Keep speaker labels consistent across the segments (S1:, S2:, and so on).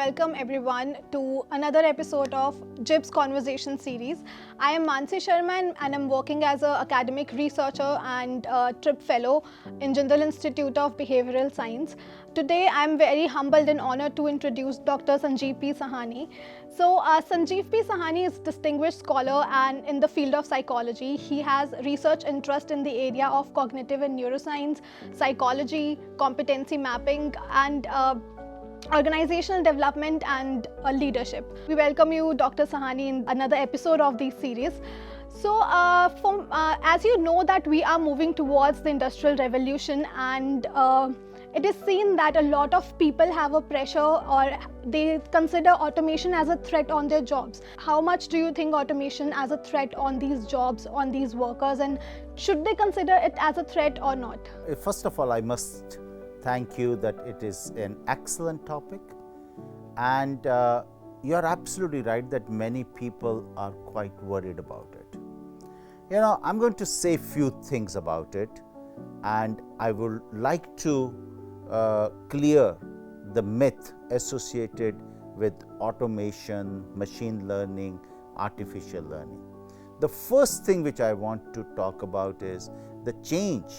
S1: welcome everyone to another episode of JIBS Conversation Series. I am Mansi Sharma and I'm working as an academic researcher and TRIP Fellow in Jindal Institute of Behavioral Science. Today I'm very humbled and honored to introduce Dr. Sanjeev P. Sahani. So Sanjeev P. Sahani is a distinguished scholar and in the field of psychology. He has research interest in the area of cognitive and neuroscience, psychology, competency mapping and organizational development and leadership. We welcome you, Dr. Sahani, in another episode of this series. So, as you know that we are moving towards the Industrial Revolution and it is seen that a lot of people have a pressure or they consider automation as a threat on their jobs. How much do you think automation as a threat on these jobs, on these workers, and should they consider it as a threat or not?
S2: First of all, I must thank you that it is an excellent topic, and you are absolutely right that many people are quite worried about it. You know, I'm going to say few things about it, and I would like to clear the myth associated with automation, machine learning, artificial learning. The first thing which I want to talk about is the change,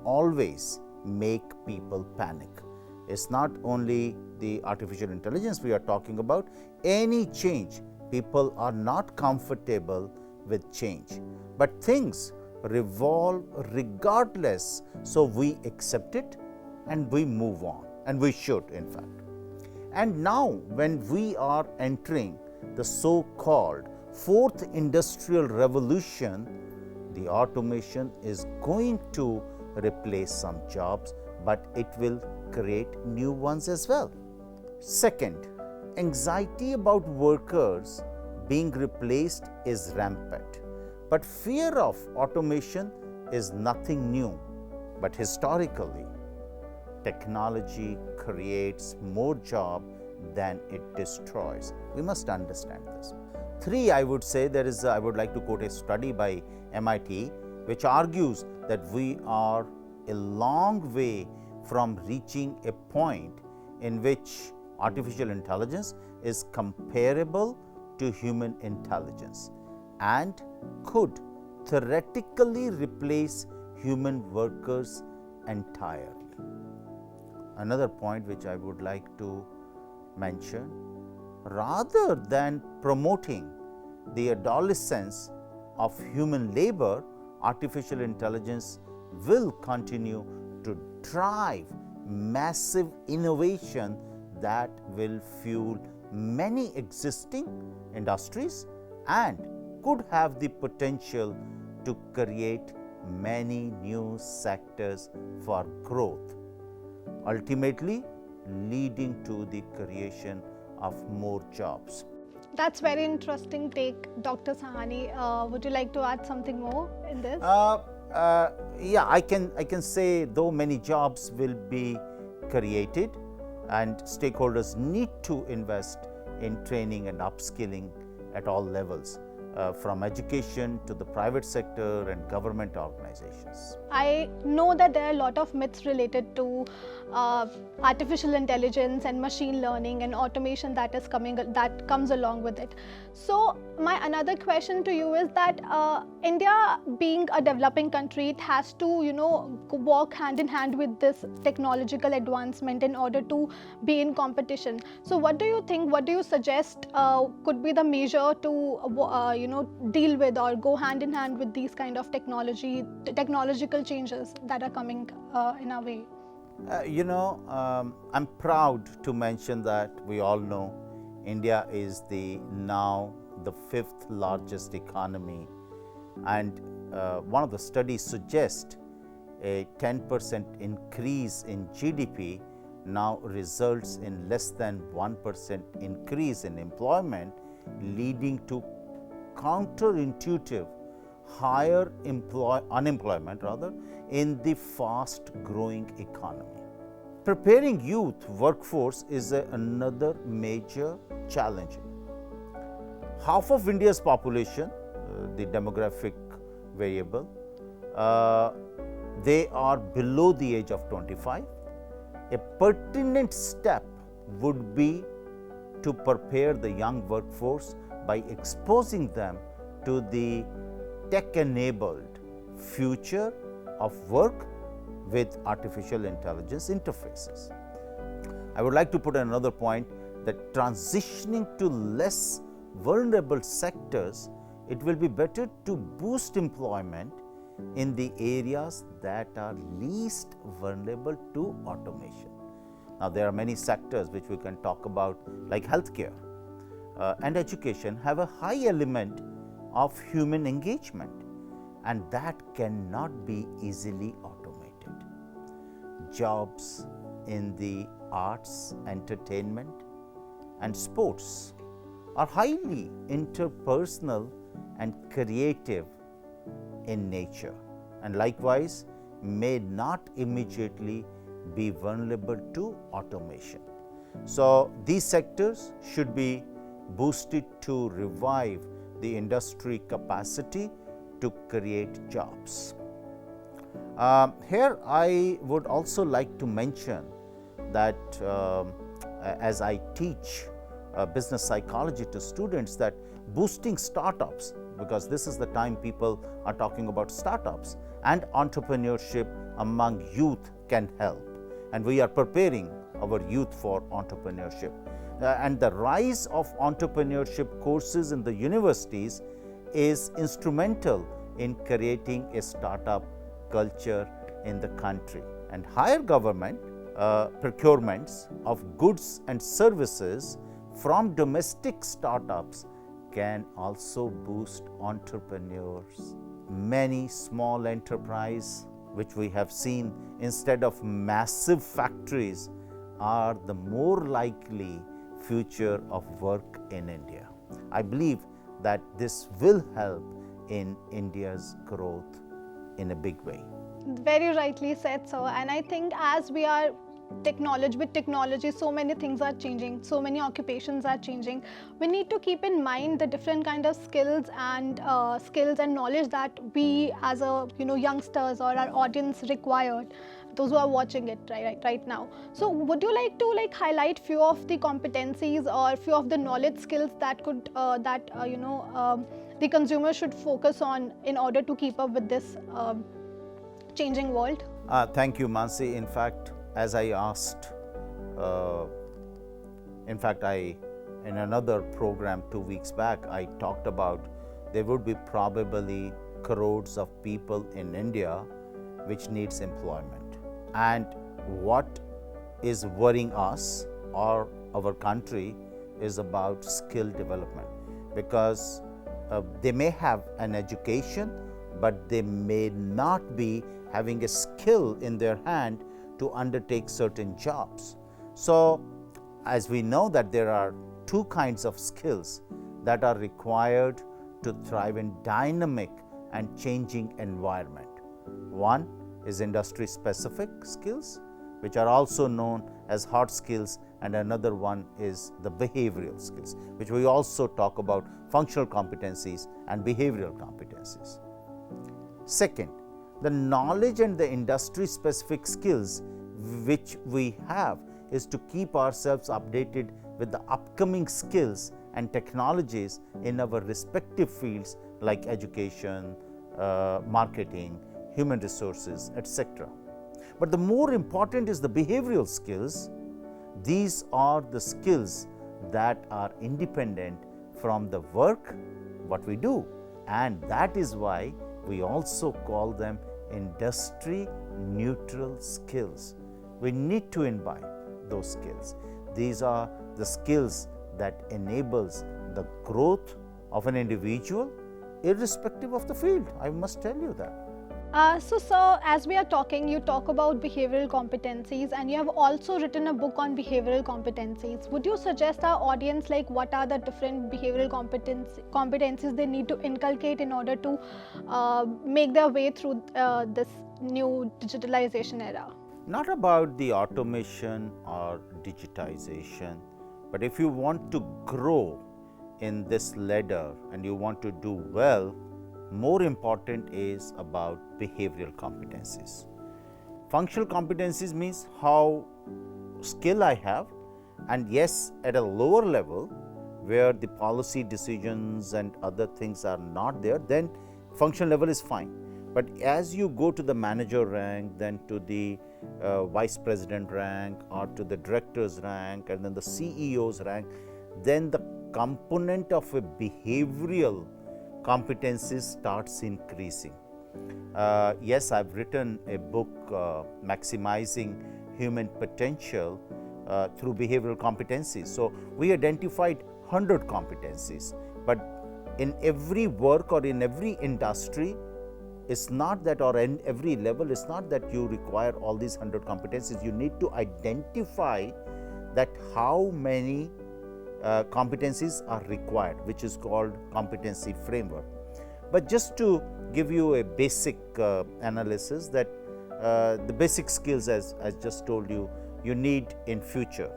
S2: always make people panic. It's not only the artificial intelligence we are talking about, any change, people are not comfortable with change. But things revolve regardless, so we accept it and we move on, and we should in fact. And now when we are entering the so-called fourth industrial revolution, the automation is going to replace some jobs, but it will create new ones as well. Second, anxiety about workers being replaced is rampant, but fear of automation is nothing new. But historically, technology creates more jobs than it destroys. We must understand this. Three, I would say I would like to quote a study by MIT which argues that we are a long way from reaching a point in which artificial intelligence is comparable to human intelligence and could theoretically replace human workers entirely. Another point which I would like to mention, rather than promoting the adolescence of human labor, artificial intelligence will continue to drive massive innovation that will fuel many existing industries and could have the potential to create many new sectors for growth, ultimately leading to the creation of more jobs.
S1: That's very interesting take, Dr. Sahani. Would you like to add something more in this?
S2: Yeah, I can say though many jobs will be created and stakeholders need to invest in training and upskilling at all levels, from education to the private sector and government organizations.
S1: I know that there are a lot of myths related to artificial intelligence and machine learning and automation that comes along with it. So my another question to you is that India, being a developing country, it has to work hand in hand with this technological advancement in order to be in competition. So what do you think? What do you suggest could be the measure to deal with or go hand in hand with these kind of technological changes that are coming in our way?
S2: I'm proud to mention that we all know India is now the fifth largest economy, and one of the studies suggests a 10% increase in GDP now results in less than 1% increase in employment, leading to counterintuitive higher unemployment in the fast growing economy. Preparing youth workforce is another major challenge. Half of India's population, the demographic variable, they are below the age of 25. A pertinent step would be to prepare the young workforce by exposing them to the tech-enabled future of work with artificial intelligence interfaces. I would like to put another point that transitioning to less vulnerable sectors, it will be better to boost employment in the areas that are least vulnerable to automation. Now, there are many sectors which we can talk about, like healthcare and education have a high element of human engagement, and that cannot be easily automated. Jobs in the arts, entertainment and sports are highly interpersonal and creative in nature, and likewise may not immediately be vulnerable to automation. So, these sectors should be boosted to revive the industry capacity to create jobs. Here I would also like to mention that as I teach business psychology to students, that boosting startups, because this is the time people are talking about startups, and entrepreneurship among youth can help, and we are preparing our youth for entrepreneurship. And the rise of entrepreneurship courses in the universities is instrumental in creating a startup culture in the country, and higher government procurements of goods and services from domestic startups can also boost entrepreneurs. Many small enterprises, which we have seen instead of massive factories, are the more likely future of work in India. I believe that this will help in India's growth in a big way.
S1: Very rightly said, sir. And I think as we are with technology, so many things are changing, so many occupations are changing. We need to keep in mind the different kind of skills and knowledge that we as a youngsters or our audience required, those who are watching it right now. So would you like to highlight few of the competencies or few of the knowledge skills that could the consumer should focus on in order to keep up with this changing world?
S2: Thank you, Mansi. In fact, as I asked, in another program 2 weeks back, I talked about there would be probably crores of people in India which needs employment. And what is worrying us or our country is about skill development, because they may have an education, but they may not be having a skill in their hand to undertake certain jobs. So, as we know that there are two kinds of skills that are required to thrive in dynamic and changing environment. One is industry specific skills, which are also known as hard skills, and another one is the behavioral skills, which we also talk about functional competencies and behavioral competencies. Second, the knowledge and the industry specific skills which we have is to keep ourselves updated with the upcoming skills and technologies in our respective fields like education, marketing, human resources, etc. But the more important is the behavioral skills. These are the skills that are independent from the work what we do, and that is why we also call them industry neutral skills. We need to imbibe those skills. These are the skills that enables the growth of an individual irrespective of the field. I must tell you that.
S1: So sir, as we are talking, you talk about behavioral competencies, and you have also written a book on behavioral competencies. Would you suggest our audience what are the different behavioral competencies they need to inculcate in order to make their way through this new digitalization era?
S2: Not about the automation or digitization, but if you want to grow in this ladder and you want to do well, more important is about behavioral competencies. Functional competencies means how skill I have, And yes, at a lower level, where the policy decisions and other things are not there, then function level is fine. But as you go to the manager rank, then to the vice president rank, or to the director's rank, and then the CEO's rank, then the component of a behavioral competencies starts increasing. Yes, I've written a book, Maximizing Human Potential through Behavioral Competencies. So we identified 100 competencies, but in every work or in every industry, it's not that, or in every level, it's not that you require all these 100 competencies. You need to identify that how many competencies are required, which is called competency framework. But just to give you a basic analysis, that the basic skills, as I just told you, you need in future.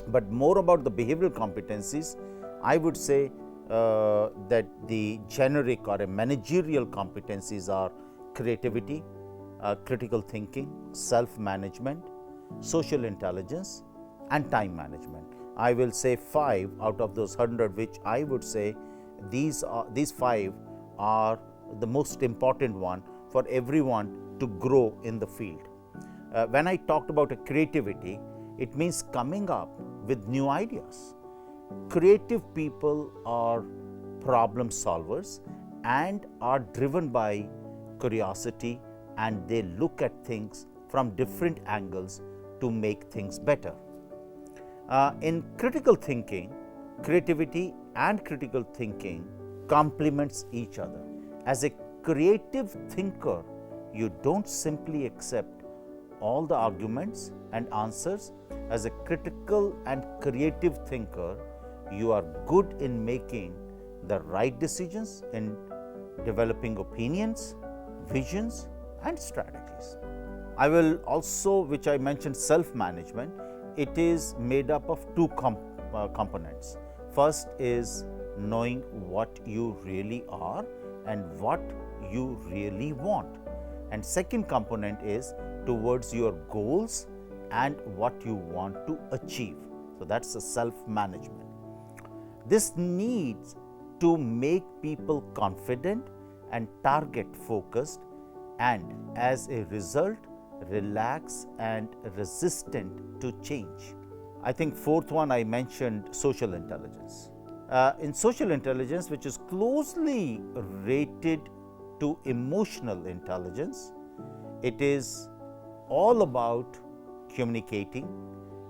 S2: But more about the behavioral competencies, I would say that the generic or a managerial competencies are creativity, critical thinking, self-management, social intelligence, and time management. I will say 5 out of those 100, which I would say these 5 are the most important one for everyone to grow in the field. When I talked about a creativity, it means coming up with new ideas. Creative people are problem solvers and are driven by curiosity, and they look at things from different angles to make things better. In critical thinking, creativity and critical thinking complements each other. As a creative thinker, you don't simply accept all the arguments and answers. As a critical and creative thinker, you are good in making the right decisions, in developing opinions, visions, and strategies. I will also, which I mentioned, self-management. It is made up of 2 components. First is knowing what you really are and what you really want. And second component is towards your goals and what you want to achieve. So that's the self-management. This needs to make people confident and target focused, and as a result, relaxed and resistant to change. I think 4th one, I mentioned social intelligence. In social intelligence, which is closely related to emotional intelligence, it is all about communicating,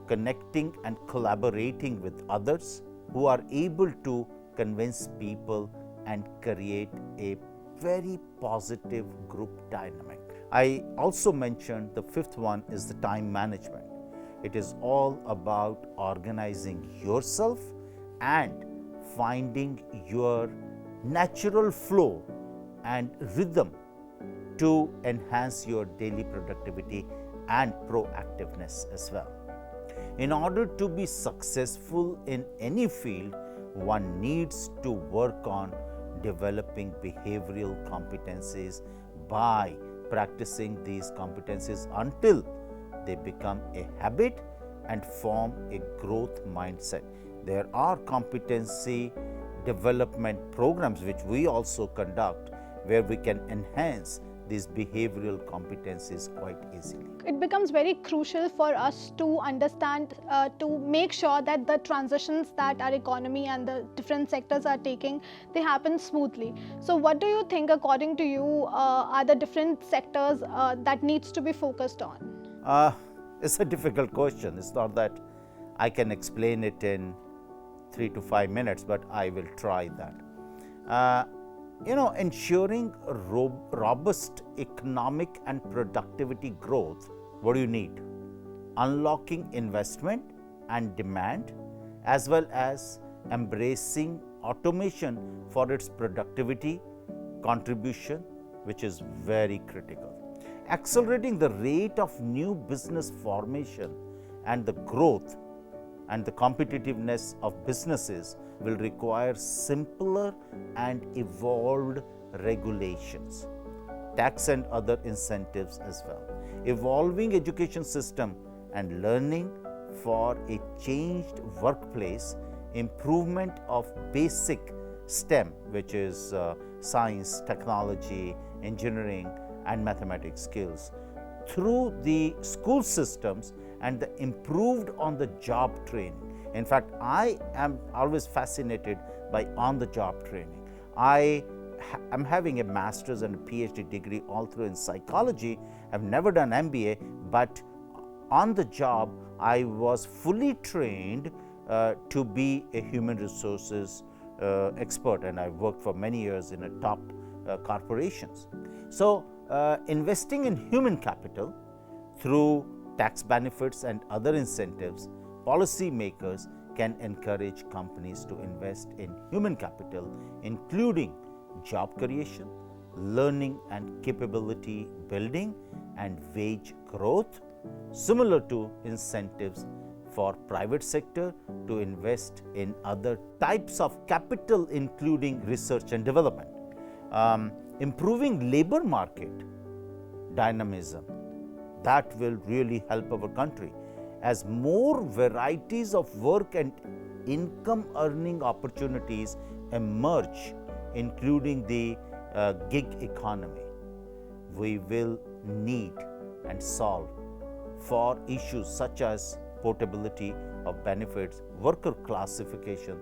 S2: connecting, and collaborating with others who are able to convince people and create a very positive group dynamic. I also mentioned the 5th one is the time management. It is all about organizing yourself and finding your natural flow and rhythm to enhance your daily productivity and proactiveness as well. In order to be successful in any field, one needs to work on developing behavioral competencies by practicing these competencies until they become a habit and form a growth mindset. There are competency development programs which we also conduct, where we can enhance these behavioral competencies quite easily.
S1: It becomes very crucial for us to understand, to make sure that the transitions that our economy and the different sectors are taking, they happen smoothly. So what do you think, according to you, are the different sectors that needs to be focused on?
S2: It's a difficult question. It's not that I can explain it in 3 to 5 minutes, but I will try that. Ensuring robust economic and productivity growth, what do you need? Unlocking investment and demand, as well as embracing automation for its productivity contribution, which is very critical. Accelerating the rate of new business formation and the growth and the competitiveness of businesses will require simpler and evolved regulations, tax and other incentives as well. Evolving education system and learning for a changed workplace, improvement of basic STEM, which is science, technology, engineering, and mathematics skills, through the school systems and the improved on the job training. In fact, I am always fascinated by on the job training. I am having a master's and a PhD degree all through in psychology. I've never done MBA, but on the job, I was fully trained to be a human resources expert, and I worked for many years in a top corporations. So, investing in human capital through tax benefits and other incentives, policymakers can encourage companies to invest in human capital, including job creation, learning and capability building, and wage growth, similar to incentives for private sector to invest in other types of capital, including research and development. Improving labor market dynamism, that will really help our country as more varieties of work and income earning opportunities emerge, including the gig economy. We will need and solve for issues such as portability of benefits, worker classification,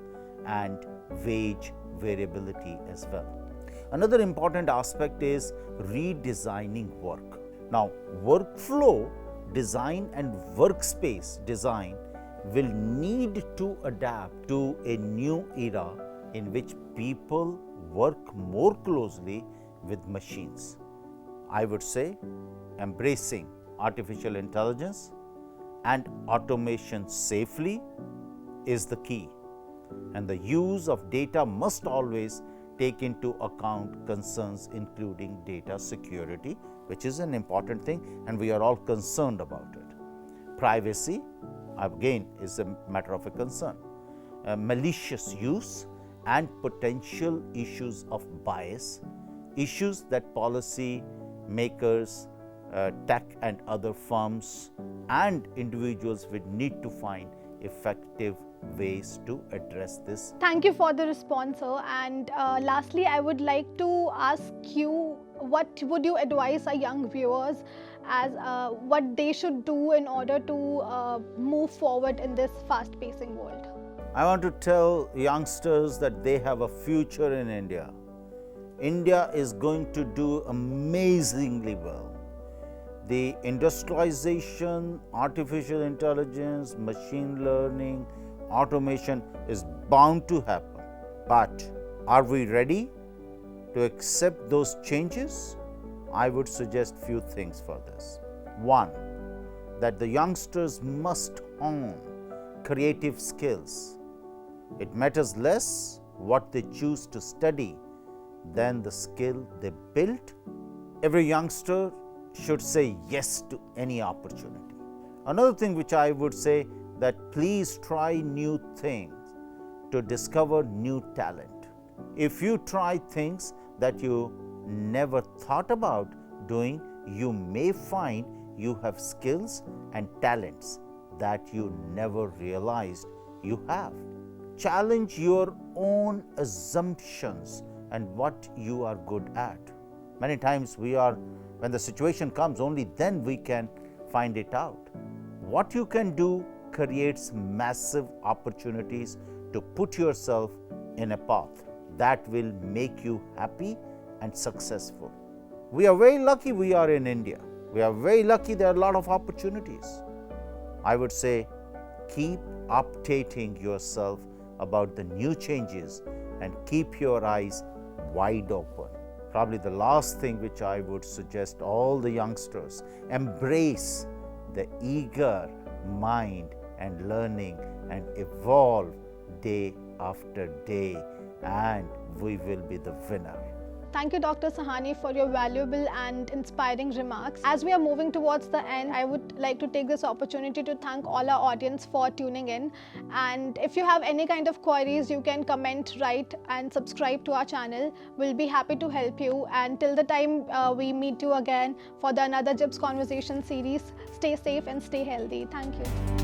S2: and wage variability as well. Another important aspect is redesigning work. Now, workflow design and workspace design will need to adapt to a new era in which people work more closely with machines. I would say embracing artificial intelligence and automation safely is the key, and the use of data must always take into account concerns including data security, which is an important thing and we are all concerned about it. Privacy, again, is a matter of a concern. Malicious use and potential issues of bias, issues that policy makers, tech and other firms and individuals would need to find effective ways to address this.
S1: Thank you for the response, sir. And lastly, I would like to ask you, what would you advise our young viewers as what they should do in order to move forward in this fast-pacing world?
S2: I want to tell youngsters that they have a future in India. India is going to do amazingly well. The industrialization, artificial intelligence, machine learning, automation is bound to happen. But are we ready to accept those changes? I would suggest few things for this. One, that the youngsters must hone creative skills. It matters less what they choose to study than the skill they built. Every youngster should say yes to any opportunity. Another thing which I would say, that please try new things to discover new talent. If you try things that you never thought about doing, you may find you have skills and talents that you never realized you have. Challenge your own assumptions and what you are good at. Many times when the situation comes, only then we can find it out. What you can do creates massive opportunities to put yourself in a path that will make you happy and successful. We are very lucky we are in India. We are very lucky there are a lot of opportunities. I would say keep updating yourself about the new changes and keep your eyes wide open. Probably the last thing which I would suggest all the youngsters, embrace the eager mind and learning and evolve day after day, and we will be the winner.
S1: Thank you, Dr. Sahani, for your valuable and inspiring remarks. As we are moving towards the end, I would like to take this opportunity to thank all our audience for tuning in. And if you have any kind of queries, you can comment, write, and subscribe to our channel. We'll be happy to help you. And till the time we meet you again for the another JIBS Conversation series, stay safe and stay healthy. Thank you.